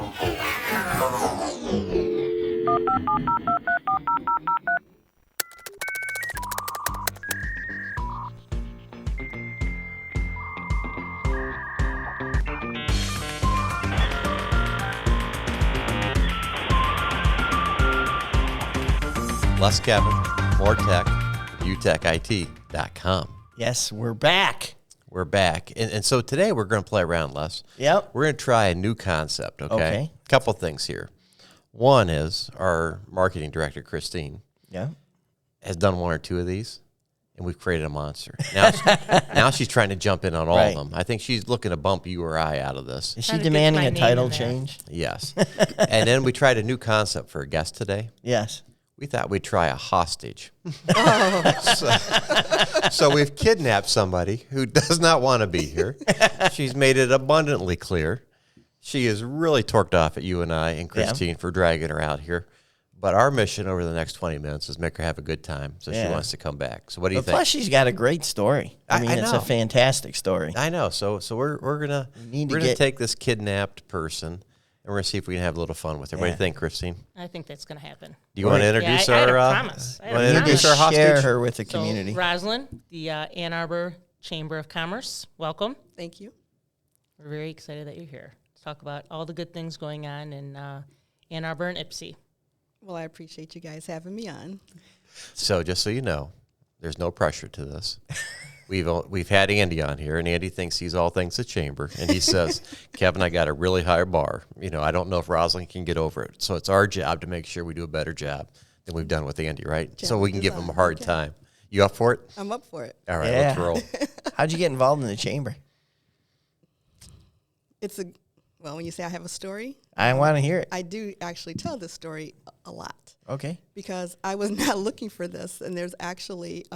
Less Kevin, more tech, UTECIT.com. Yes, we're back. We're back. And so today we're going to play around, Les. Yep. We're going to try a new concept, okay? Okay. Couple things here. One is our marketing director, Christine, has done one or two of these, and we've created a monster. Now she's trying to jump in on all of them. I think she's looking to bump you or I out of this. Is she demanding a title change? Yes. And then we tried a new concept for a guest today. Yes. We thought we'd try a hostage. So we've kidnapped somebody who does not want to be here. She's made it abundantly clear. She is really torqued off at you and I and Christine for dragging her out here. But our mission over the next 20 minutes is make her have a good time, so she wants to come back. So what do you think? Plus, she's got a great story. I mean, it's a fantastic story. I know. So we're gonna take this kidnapped person. And we're going to see if we can have a little fun with her. What do you think, Christine? I think that's going to happen. Do you want to introduce I our promise. introduce our hostage? Share her with the community. So, Rosalind, the Ann Arbor Chamber of Commerce, welcome. Thank you. We're very excited that you're here to talk about all the good things going on in Ann Arbor and Ypsi. Well, I appreciate you guys having me on. So just so you know, there's no pressure to this. We've had Andy on here, and Andy thinks he's all things the chamber, and he says, Kevin, I got a really high bar. You know, I don't know if Rosalind can get over it. So it's our job to make sure we do a better job than we've done with Andy, right? So we can give him a hard time. You up for it? I'm up for it. All right, let's roll. How'd you get involved in the chamber? Well, when you say I have a story, I want to hear it. I do actually tell this story a lot. Okay. Because I was not looking for this, and there's actually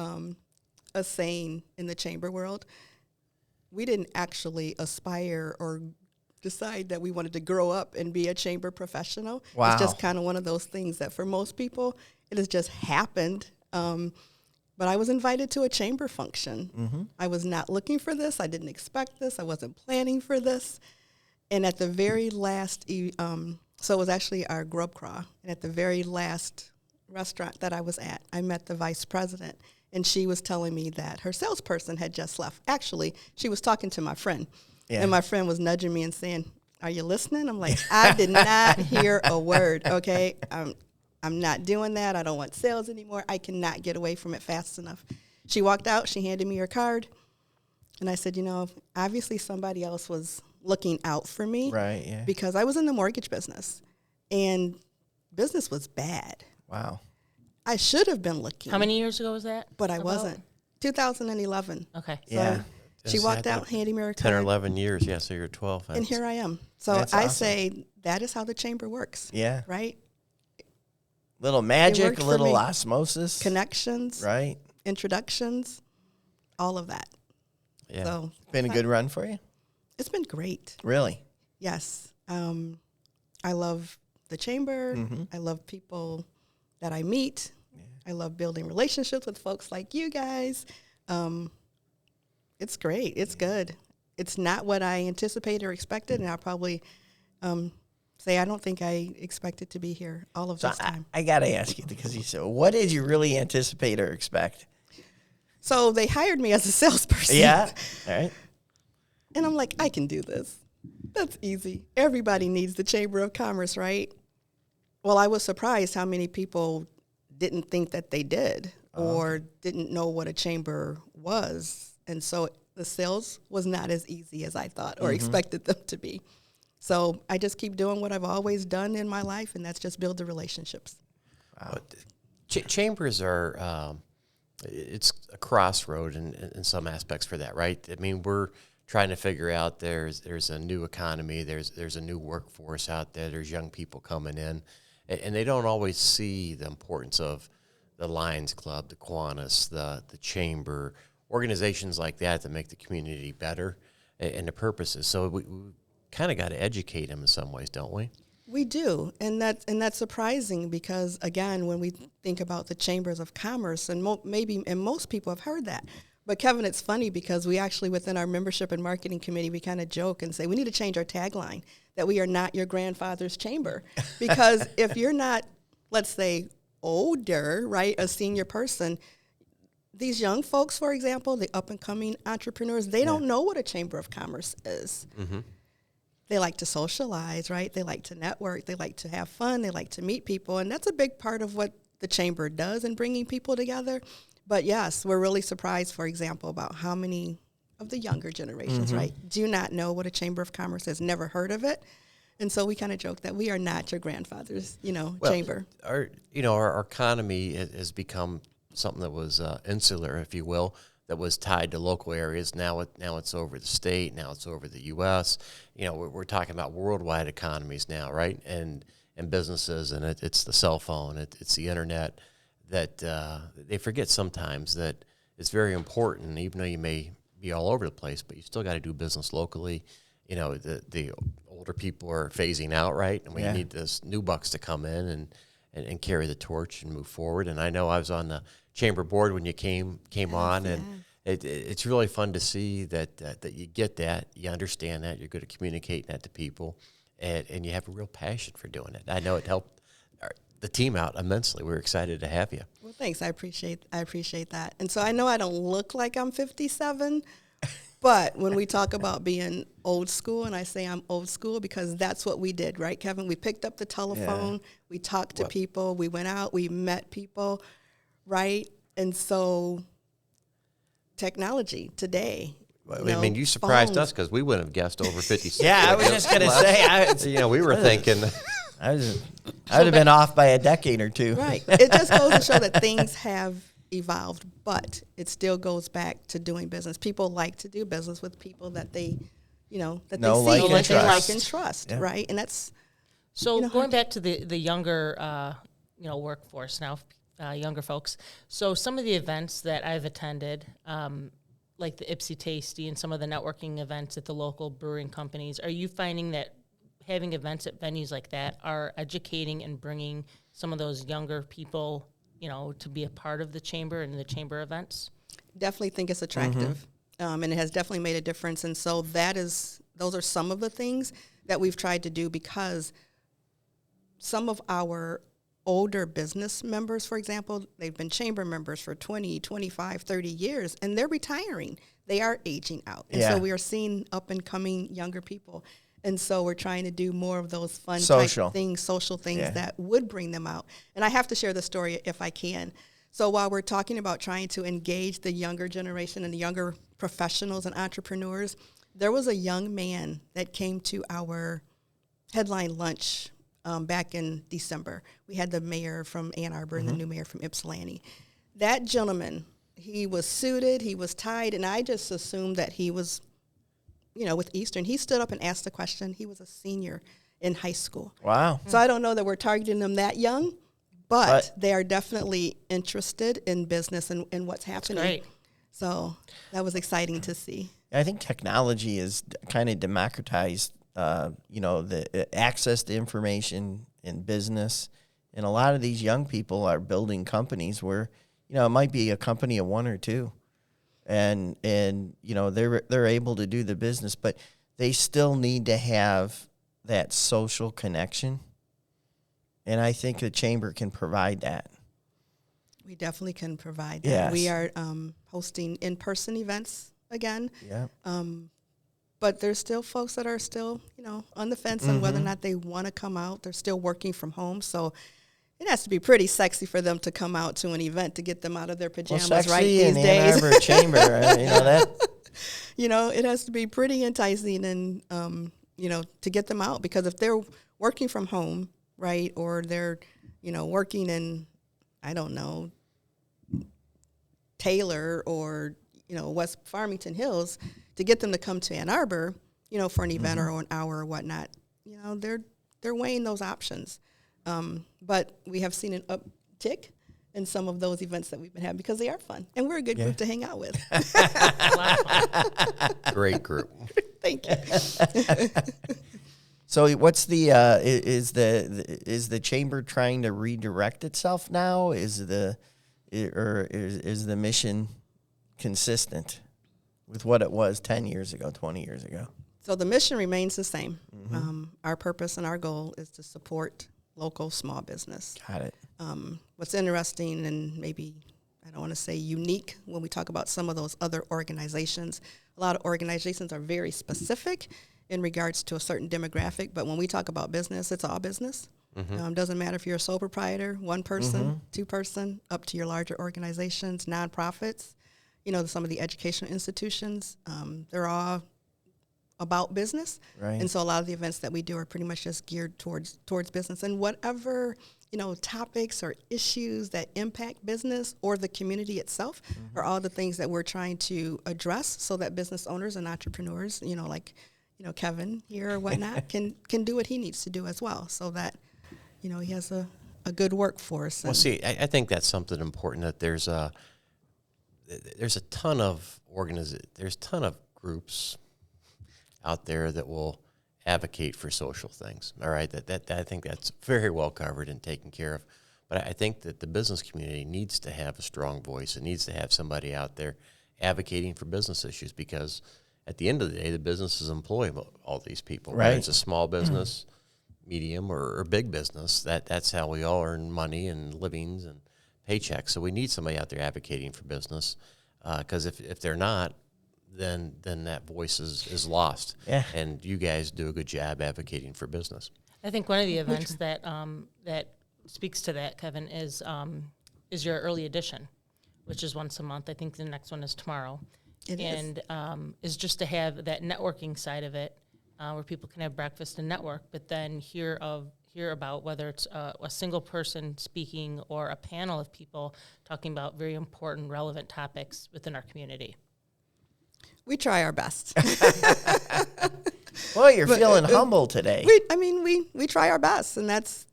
a saying in the chamber world. We didn't actually aspire or decide that we wanted to grow up and be a chamber professional. Wow. It's just kind of one of those things that for most people, it has just happened. But I was invited to a chamber function. Mm-hmm. I was not looking for this. I didn't expect this. I wasn't planning for this. And at the very last, so it was actually our grub craw. And at the very last restaurant that I was at, I met the vice president. And she was telling me that her salesperson had just left. Actually, she was talking to my friend. Yeah. And my friend was nudging me and saying, are you listening? I'm like, I did not hear a word, okay? I'm not doing that. I don't want sales anymore. I cannot get away from it fast enough. She walked out. She handed me her card. And I said, obviously somebody else was looking out for me. Right, yeah. Because I was in the mortgage business. And business was bad. Wow. I should have been looking. How many years ago was that? But I wasn't. 2011. Okay. So she walked out, handing me her card. 10 or 11 years, yeah, so you're 12. And here I am. So I awesome. say that is how the chamber works. Yeah. Right? Little magic, a little osmosis. Connections. Right. Introductions. All of that. Yeah. So been a good run for you? It's been great. Really? Yes. I love the chamber. Mm-hmm. I love people that I meet. Yeah. I love building relationships with folks like you guys. It's great. It's good. It's not what I anticipated or expected, and I'll probably say I don't think I expected to be here all of this time. I got to ask you, because you said, what did you really anticipate or expect? So they hired me as a salesperson. Yeah. All right. And I'm like, I can do this. That's easy. Everybody needs the Chamber of Commerce, right? Well, I was surprised how many people didn't think that they did or didn't know what a chamber was. And so the sales was not as easy as I thought or expected them to be. So I just keep doing what I've always done in my life, and that's just build the relationships. Wow. Chambers are, it's a crossroad in some aspects for that, right? I mean, we're trying to figure out there's a new economy, there's a new workforce out there, there's young people coming in, and they don't always see the importance of the Lions Club, the Kiwanis, the Chamber, organizations like that make the community better and the purposes. So we kind of got to educate them in some ways, don't we? We do, and that's surprising because, again, when we think about the chambers of commerce, and most people have heard that, But Kevin, it's funny because we actually, within our membership and marketing committee, we kind of joke and say we need to change our tagline that we are not your grandfather's chamber. Because if you're not, let's say, older, right, a senior person, these young folks, for example, the up-and-coming entrepreneurs, they don't know what a chamber of commerce is. Mm-hmm. They like to socialize, right? They like to network. They like to have fun. They like to meet people. And that's a big part of what the chamber does in bringing people together. But yes, we're really surprised, for example, about how many of the younger generations, right, do not know what a chamber of commerce is, never heard of it. And so we kind of joke that we are not your grandfather's, chamber. Our economy has become something that was insular, if you will, that was tied to local areas. Now it's over the state. Now it's over the U.S. We're talking about worldwide economies now, right? And businesses, and it's the cell phone, it's the internet. That they forget sometimes that it's very important, even though you may be all over the place, but you still got to do business locally. The older people are phasing out, right? And we need this new bucks to come in and carry the torch and move forward. And I know I was on the chamber board when you came on, and it's really fun to see that you get that, you understand that, you're good at communicating that to people, and you have a real passion for doing it. I know it helped the team out immensely. We're excited to have you. Well, thanks. I appreciate that. And so I know I don't look like I'm 57, but when we talk about being old school, and I say I'm old school because that's what we did, right, Kevin? We picked up the telephone, we talked to people, we went out, we met people, right? And so technology today. You surprised phones. us because we wouldn't have guessed over 56. Yeah, I was just going to say. We were thinking. I would have been off by a decade or two. Right. It just goes to show that things have evolved, but it still goes back to doing business. People like to do business with people that they, they like and trust, right? And that's going back to the younger, workforce now, younger folks. So some of the events that I've attended, like the Ipsy Tasty and some of the networking events at the local brewing companies, are you finding that having events at venues like that are educating and bringing some of those younger people, to be a part of the chamber and the chamber events? Definitely think it's attractive, and it has definitely made a difference. And so those are some of the things that we've tried to do, because some of our older business members, for example, they've been chamber members for 20, 25, 30 years, and they're retiring. They are aging out. And so we are seeing up-and-coming younger people. And so we're trying to do more of those fun social things that would bring them out. And I have to share the story if I can. So while we're talking about trying to engage the younger generation and the younger professionals and entrepreneurs, there was a young man that came to our headline lunch back in December. We had the mayor from Ann Arbor and the new mayor from Ypsilanti. That gentleman, he was suited, he was tied, and I just assumed that he was with Eastern. He stood up and asked a question. He was a senior in high school. Wow. So I don't know that we're targeting them that young, but they are definitely interested in business and what's happening. That's great. So that was exciting to see. I think technology has kind of democratized, the access to information in business. And a lot of these young people are building companies where, it might be a company of one or two. And they're able to do the business, but they still need to have that social connection, and I think the chamber can provide that. We definitely can provide that. Yes. We are hosting in-person events again. Yeah. But there's still folks that are still, on the fence on whether or not they want to come out. They're still working from home, so it has to be pretty sexy for them to come out to an event to get them out of their pajamas, right? These days, Ann Arbor chamber, that. It has to be pretty enticing, and to get them out, because if they're working from home, right, or they're, working in, I don't know, Taylor or West Farmington Hills, to get them to come to Ann Arbor, for an event or an hour or whatnot, they're weighing those options. But we have seen an uptick in some of those events that we've been having because they are fun, and we're a good group to hang out with. Great group. Thank you. So, what's the is the chamber trying to redirect itself now? Is the mission consistent with what it was 10 years ago, 20 years ago? So the mission remains the same. Our purpose and our goal is to support local small business. Got it. What's interesting and maybe, I don't want to say unique, when we talk about some of those other organizations, a lot of organizations are very specific in regards to a certain demographic, but when we talk about business, it's all business. Doesn't matter if you're a sole proprietor, one person, two person, up to your larger organizations, nonprofits, some of the educational institutions, they're all about business. Right. And so a lot of the events that we do are pretty much just geared towards business, and whatever, topics or issues that impact business or the community itself are all the things that we're trying to address so that business owners and entrepreneurs, like, Kevin here or whatnot, can do what he needs to do as well, so that, he has a good workforce. Well, see, I think that's something important, that there's a ton of groups out there that will advocate for social things. All right, that I think that's very well covered and taken care of. But I think that the business community needs to have a strong voice. It needs to have somebody out there advocating for business issues, because at the end of the day, the businesses employ all these people. Right. Whether it's a small business, medium, or big business, that's how we all earn money and livings and paychecks. So we need somebody out there advocating for business, because if they're not, then that voice is lost. Yeah. And you guys do a good job advocating for business. I think one of the events that that speaks to that, Kevin, is your early edition, which is once a month. I think the next one is tomorrow. It is. And is just to have that networking side of it, where people can have breakfast and network, but then hear about whether it's a single person speaking or a panel of people talking about very important, relevant topics within our community. We try our best. Well, you're feeling humble today. We try our best, and that's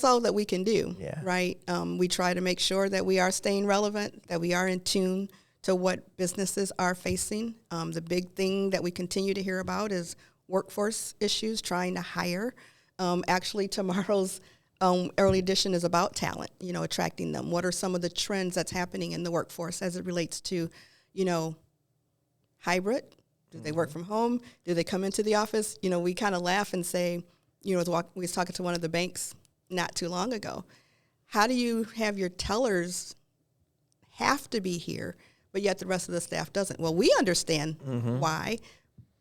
all that we can do. Yeah. Right. We try to make sure that we are staying relevant, that we are in tune to what businesses are facing. The big thing that we continue to hear about is workforce issues, trying to hire. Actually, tomorrow's early edition is about talent, attracting them. What are some of the trends that's happening in the workforce as it relates to, hybrid? Do they work from home? Do they come into the office? We kind of laugh and say, we was talking to one of the banks not too long ago. How do you have your tellers have to be here, but yet the rest of the staff doesn't? Well, we understand why,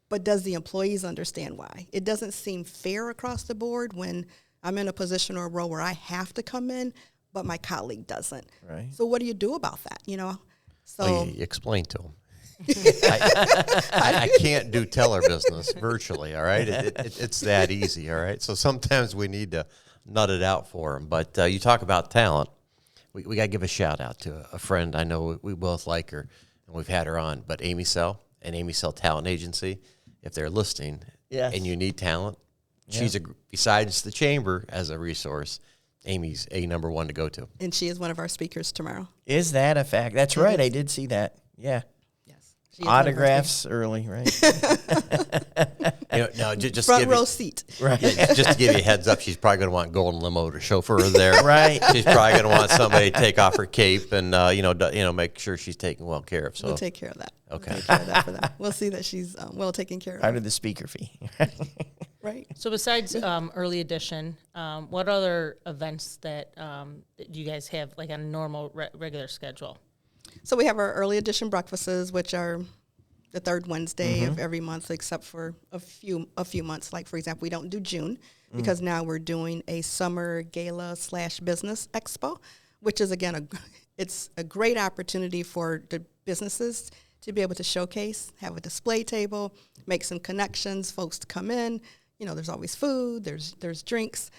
but does the employees understand why? It doesn't seem fair across the board when I'm in a position or a role where I have to come in, but my colleague doesn't. Right. So what do you do about that? So Well, you explain to them. I can't do teller business virtually, all right? It's that easy, all right? So sometimes we need to nut it out for them. But you talk about talent. We got to give a shout-out to a friend. I know we both like her, and we've had her on. But Amy Sell and Amy Sell Talent Agency, if they're listening and you need talent, she's besides the chamber as a resource, Amy's number one to go to. And she is one of our speakers tomorrow. Is that a fact? That's right. I did see that. Yeah. Autographs early, right? Just front row seat. Right. Just to give you a heads up, she's probably going to want golden limo to chauffeur her there. Right. She's probably going to want somebody to take off her cape and make sure she's taken well care of. So we'll take care of that. Okay. We'll take care of that for them. We'll see that she's well taken care of. Out of the speaker fee. Right. So besides early edition, what other events that you guys have like on a normal regular schedule? So we have our early edition breakfasts, which are the third Wednesday of every month, except for a few months. Like, for example, we don't do June because now we're doing a summer gala / business expo, which is, again, it's a great opportunity for the businesses to be able to showcase, have a display table, make some connections, folks to come in. There's always food, there's drinks.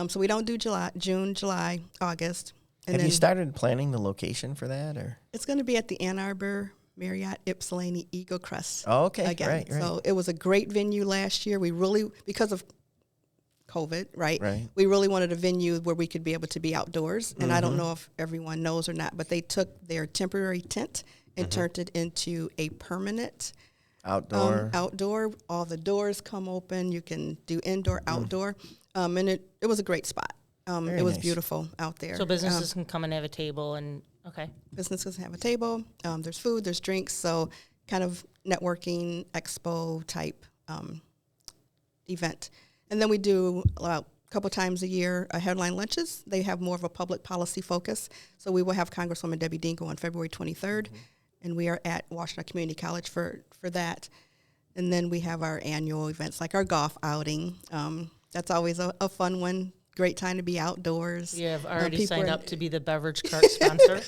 So we don't do June, July, August. And Have you started planning the location for that, or? It's going to be at the Ann Arbor Marriott Ypsilanti Eagle Crest. Oh, okay, again. right. So it was a great venue last year. We really, because of COVID, right? We really wanted a venue where we could be able to be outdoors. And I don't know if everyone knows or not, but they took their temporary tent and turned it into a permanent outdoor. All the doors come open. You can do indoor, outdoor. And it was a great spot. It was nice. beautiful out there. So businesses can come and have a table and Okay. Businesses have a table. There's food, there's drinks, so kind of networking expo type event. And then we do a couple times a year headline lunches. They have more of a public policy focus. So we will have Congresswoman Debbie Dingle on February 23rd, and we are at Washington Community College for that. And then we have our annual events like our golf outing. That's always a fun one. Great time to be outdoors. You have already people signed are- up to be the beverage cart sponsor.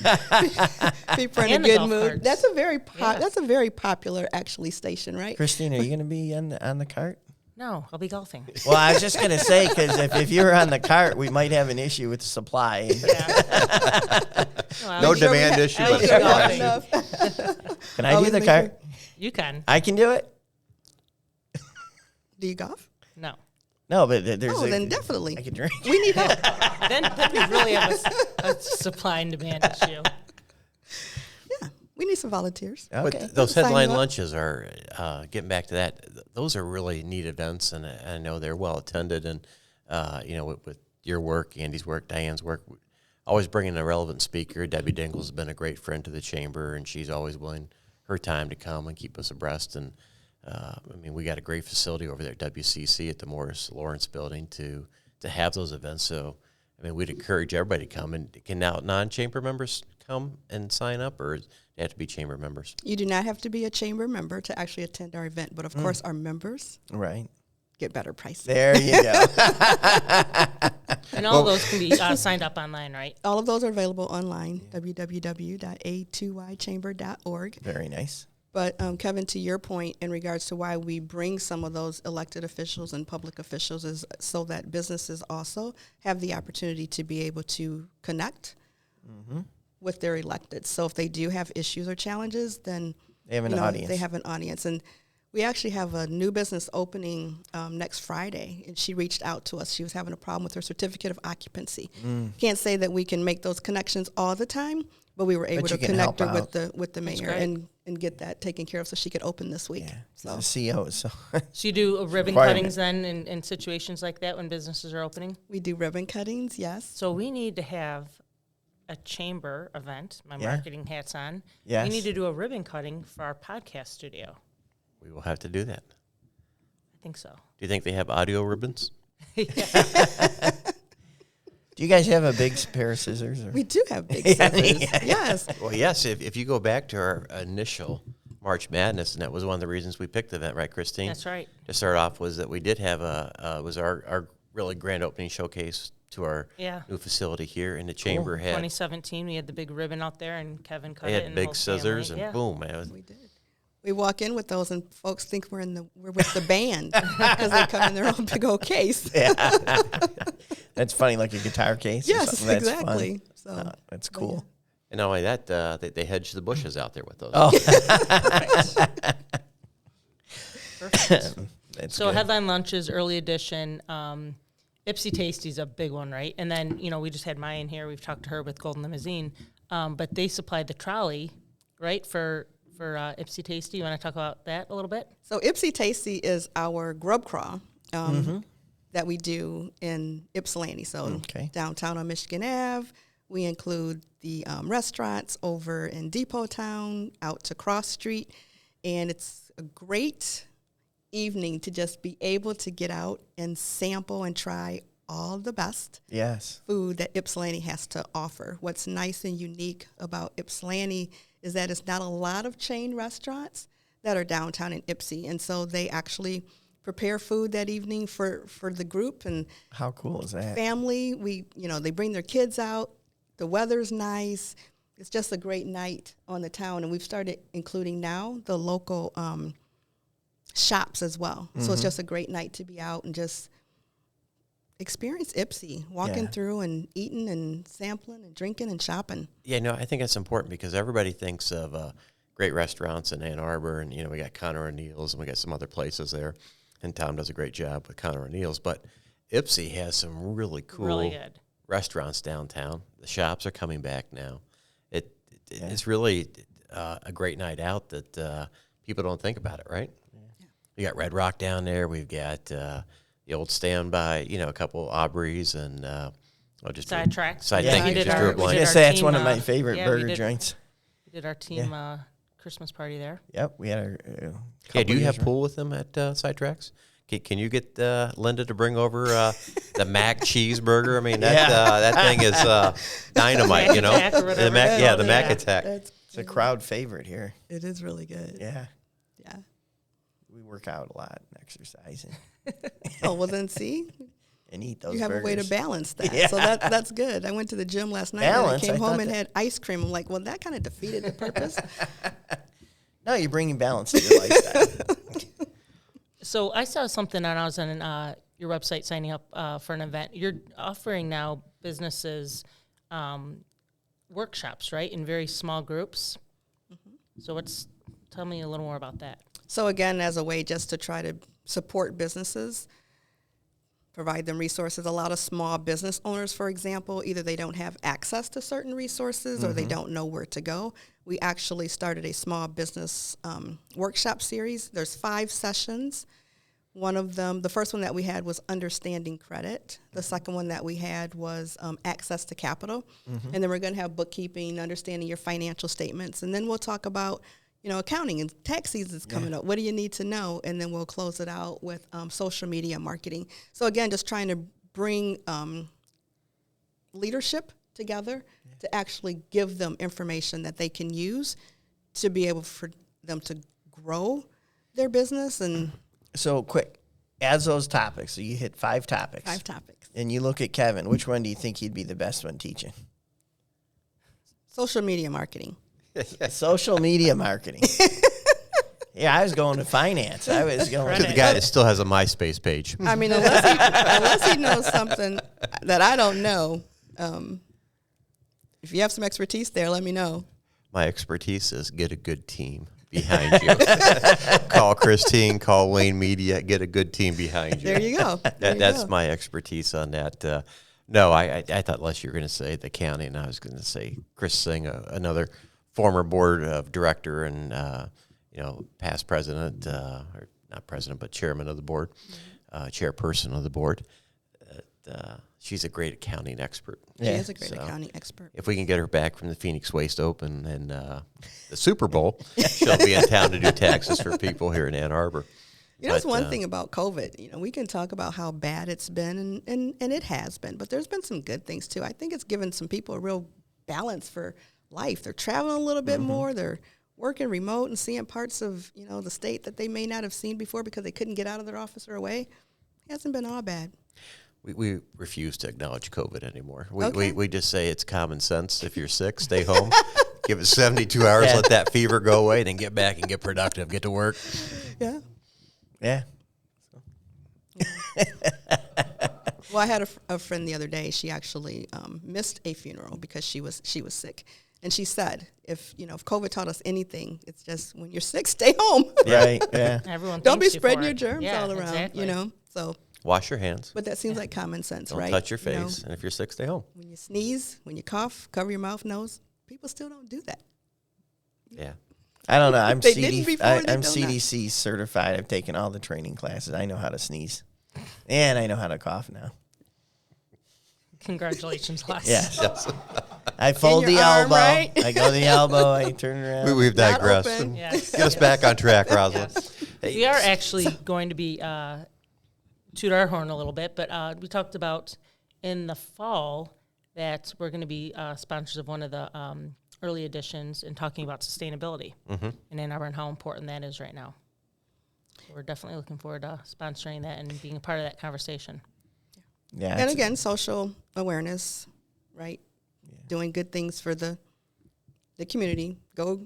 People are in And a the good golf mood. carts. That's a very Yeah. that's a very popular actually station, right? Christine, are you going to be on the cart? No, I'll be golfing. Well, I was just going to say, because if you were on the cart, we might have an issue with the supply. Yeah. Well, No I'll be- demand issue, I'll but be supply golfing. issue. Enough. Can I do Always the make cart? You can. I can do it? Do you golf? No. No, but there's Oh, then definitely. I can drink. We need help. Then we really have a supply and demand issue. Yeah, we need some volunteers. Okay. But those Sign headline you up. lunches are, getting back to that, those are really neat events, and I know they're well attended. And, with your work, Andy's work, Diane's work, always bringing a relevant speaker. Debbie Dingle's been a great friend to the chamber, and she's always willing her time to come and keep us abreast. And, we got a great facility over there at WCC at the Morris Lawrence building to have those events. So, we'd encourage everybody to come. And can now non-chamber members come and sign up, or does they have to be chamber members? You do not have to be a chamber member to actually attend our event, but of course, our members Right. get better prices. There you go. And all those can be signed up online, right? All of those are available online, www.a2ychamber.org. Very nice. But Kevin, to your point in regards to why we bring some of those elected officials and public officials is so that businesses also have the opportunity to be able to connect with their elected. So if they do have issues or challenges, then They have an audience. They have an audience. And we actually have a new business opening next Friday, and she reached out to us. She was having a problem with her certificate of occupancy. Can't say that we can make those connections all the time, but we were able to you can connect her help with the mayor great. and get that taken care of so she could open this week. Yeah. So It's the CO. So So you do ribbon Requirement. cuttings then in situations like that when businesses are opening? we do ribbon cuttings, yes. So we need to have a chamber event. My Yeah. marketing hat's on. Yes. We need to do a ribbon cutting for our podcast studio. We will have to do that. I think so. Do you think they have audio ribbons? do you guys have a big pair of scissors? Or? We do have big Yeah, scissors. yeah. Yes. Well, yes. If you go back to our initial March Madness, and that was one of the reasons we picked the event, right, Christine? That's right. To start off was that we did have was our really grand opening showcase to our Yeah. new facility here, and the chamber had 2017, we had the big ribbon out there, and Kevin cut they it. had and the big whole scissors, family. and boom, man, it was, We did. We walk in with those, and folks think we're with the band because they come in their own big old case. That's funny, like a guitar case. Or Yes, something. That's exactly. Fun. So That's cool. and not only that, they hedged the bushes out there with those. Oh, Perfect. that's So good. headline lunches, early edition. Ipsy Tasty's a big one, right? And then, we just had Maya in here. We've talked to her with Golden Limousine. But they supplied the trolley, right, for Ipsy Tasty. You want to talk about that a little bit? So Ipsy Tasty is our grub crawl that we do in Ypsilanti. So Okay. downtown on Michigan Ave. We include the restaurants over in Depot Town, out to Cross Street. And it's a great evening to just be able to get out and sample and try all the best Yes. food that Ypsilanti has to offer. What's nice and unique about Ypsilanti is that it's not a lot of chain restaurants that are downtown in Ypsi, and so they actually prepare food that evening for the group and How cool is that? family. They bring their kids out. The weather's nice. It's just a great night on the town, and we've started including now the local shops as well. So it's just a great night to be out and just experience Ypsi, walking Yeah. through and eating and sampling and drinking and shopping. Yeah, no, I think that's important because everybody thinks of great restaurants in Ann Arbor, and we got Connor O'Neill's, and we got some other places there, and Tom does a great job with Connor O'Neill's. But Ypsi has some really cool Really good. restaurants downtown. The shops are coming back now. It's really a great night out that people don't think about it, right? Yeah. We got Red Rock down there. We've got the old Standby, a couple Aubrey's, and Oh, just Sidetracked. Side, Yeah. thank We you. did Just our- drew a we I was blank. did gonna our say that's team, one of my favorite yeah, we burger did- joints. We did our team Christmas party there. Yep, we had our. Yeah, do you have years pool with them at Sidetracks? Can you get Linda to bring over the Mac cheeseburger? I mean, that thing is dynamite, you know. Mac attack or whatever The Mac, it's yeah, called, the Mac yeah. attack. It's a crowd favorite here. It is really good. Yeah, Yeah. we work out a lot and exercise Oh, well then see, and eat those you have burgers. a way to balance that. Yeah. So that's good. I went to the gym last night and Balance? I came I home thought and that- had ice cream. I'm like, well, that kind of defeated the purpose. No, you're bringing balance to your lifestyle. So I saw something and I was on your website signing up for an event. You're offering now businesses workshops, right, in very small groups. So tell me a little more about that. So again, as a way just to try to support businesses, provide them resources. A lot of small business owners, for example, either they don't have access to certain resources or they don't know where to go. We actually started a small business workshop series. There's 5 sessions. One of them, the first one that we had was understanding credit. The second one that we had was access to capital. And then we're going to have bookkeeping, understanding your financial statements. And then we'll talk about, accounting and tax season's coming up. What do you need to know? And then we'll close it out with social media marketing. So again, just trying to bring leadership together to actually give them information that they can use to be able for them to grow their business. And So quick, as those topics, so you hit 5 topics. 5 topics. And you look at Kevin, which one do you think he'd be the best one teaching? Social media marketing. Social media marketing. Yeah, I was going to finance. I was going To the guy that still has a MySpace page. I mean, unless he knows something that I don't know. If you have some expertise there, let me know. My expertise is get a good team behind you. Call Christine, call Wayne Media, get a good team behind you. There you go. There you That's go. my expertise on that. No, I thought unless you were going to say the county, and I was going to say Chris Singh, another former board of director and past president, or not president, but chairman of the board, chairperson of the board. She's a great accounting expert. She is a great So, accounting expert. if we can get her back from the Phoenix Waste Open and the Super Bowl, she'll be in town to do taxes for people here in Ann Arbor. That's But, one thing about COVID. We can talk about how bad it's been, and it has been, but there's been some good things too. I think it's given some people a real balance for life. They're traveling a little bit more. They're working remote and seeing parts of the state that they may not have seen before because they couldn't get out of their office or away. It hasn't been all bad. We refuse to acknowledge COVID anymore. Okay. We just say it's common sense. If you're sick, stay home. Give it 72 hours, let that fever go away, then get back and get productive, get to work. Yeah. Yeah. Well, I had a friend the other day. She actually missed a funeral because she was sick, and she said, if COVID taught us anything, it's just when you're sick, stay home. Right. Yeah. Everyone Don't be thanks you for spreading your it. germs Yeah, all around. exactly. So, Wash your hands. but that seems like common sense, Don't right? touch your You know, face. And if you're sick, stay home. when you sneeze, when you cough, cover your mouth, nose. People still don't do that. Yeah. I don't know. I'm They didn't before, they I'm don't now. CDC certified. I've taken all the training classes. I know how to sneeze, and I know how to cough now. Congratulations, Les. Yes. I fold your the arm, elbow. right? I go the elbow. I turn around. We've Not digressed. open. Yes. Get us back on track, Rosalind. Hey, We are actually going to be toot our horn a little bit, but we talked about in the fall that we're going to be sponsors of one of the early editions and talking about sustainability in Ann Arbor and how important that is right now. We're definitely looking forward to sponsoring that and being a part of that conversation. Yeah. And it's- again, social awareness, right? Doing good things for the community. Go,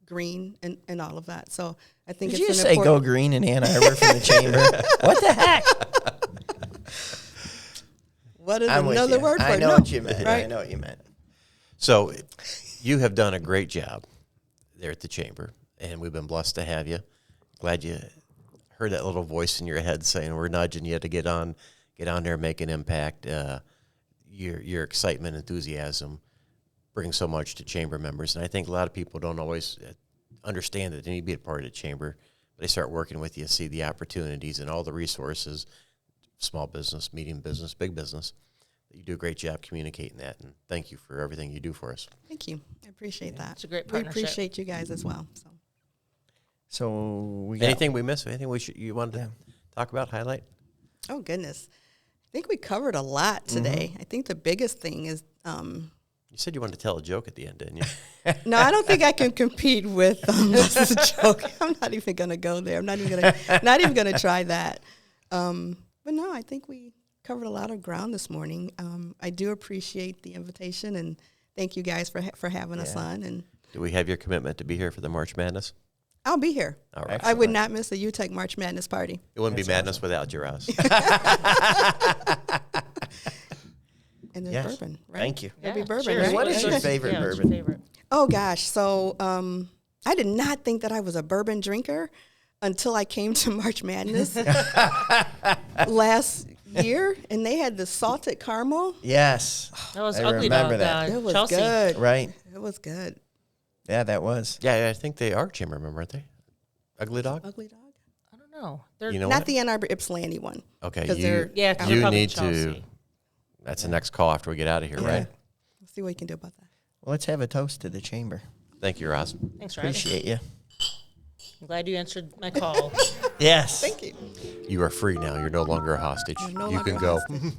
green and all of that. So I think Did it's you an say go important. green in Ann Arbor from the chamber? What the heck? What is I'm with another you. word for I it? know No, what you meant. right? I know what you meant. So you have done a great job there at the chamber, and we've been blessed to have you. Glad you heard that little voice in your head saying we're nudging you to get on there and make an impact. Your excitement, enthusiasm brings so much to chamber members, and I think a lot of people don't always understand that they need to be a part of the chamber. But they start working with you, see the opportunities and all the resources, small business, medium business, big business, You do a great job communicating that, and thank you for everything you do for us. Thank you. I appreciate that. It's a great We partnership. appreciate you guys as well. So. So we got Anything we missed? Anything you wanted to talk about, highlight? Oh, goodness. I think we covered a lot today. I think the biggest thing is, You said you wanted to tell a joke at the end, didn't you? no, I don't think I can compete with this is a joke. I'm not even going to go there. I'm not even going to try that. But no, I think we covered a lot of ground this morning. I do appreciate the invitation, and thank you guys for having us on. And Do we have your commitment to be here for the March Madness? I'll be here. All right. I would not miss the UTEC March Madness party. It wouldn't be madness without your house. And there's Yes. bourbon, right? Thank you. There'll be Yeah, bourbon, cheers. right? What is your Cheers. favorite Yeah, what's bourbon? your favorite? Oh gosh, so I did not think that I was a bourbon drinker until I came to March Madness last year, and they had the salted caramel. Yes. That was I Ugly remember Dog. that. It was Chelsea. good. Right. It was good. Yeah, that was. Yeah, I think they are chamber member, aren't they? Ugly Dog? Ugly Dog. I don't know. They're You know Not what? the Ann Arbor Ypsilanti one. Okay, 'Cause you, they're- Yeah, 'cause they're you probably need to, Chelsea. that's the next call after we get out of here, Yeah. right? We'll see what we can do about that. Well, let's have a toast to the chamber. Thank you, Ross. Thanks for having me. Appreciate you. I'm glad you answered my call. Yes. Thank you. You are free now. You're no longer a hostage. I'm no You longer can a go. hostage.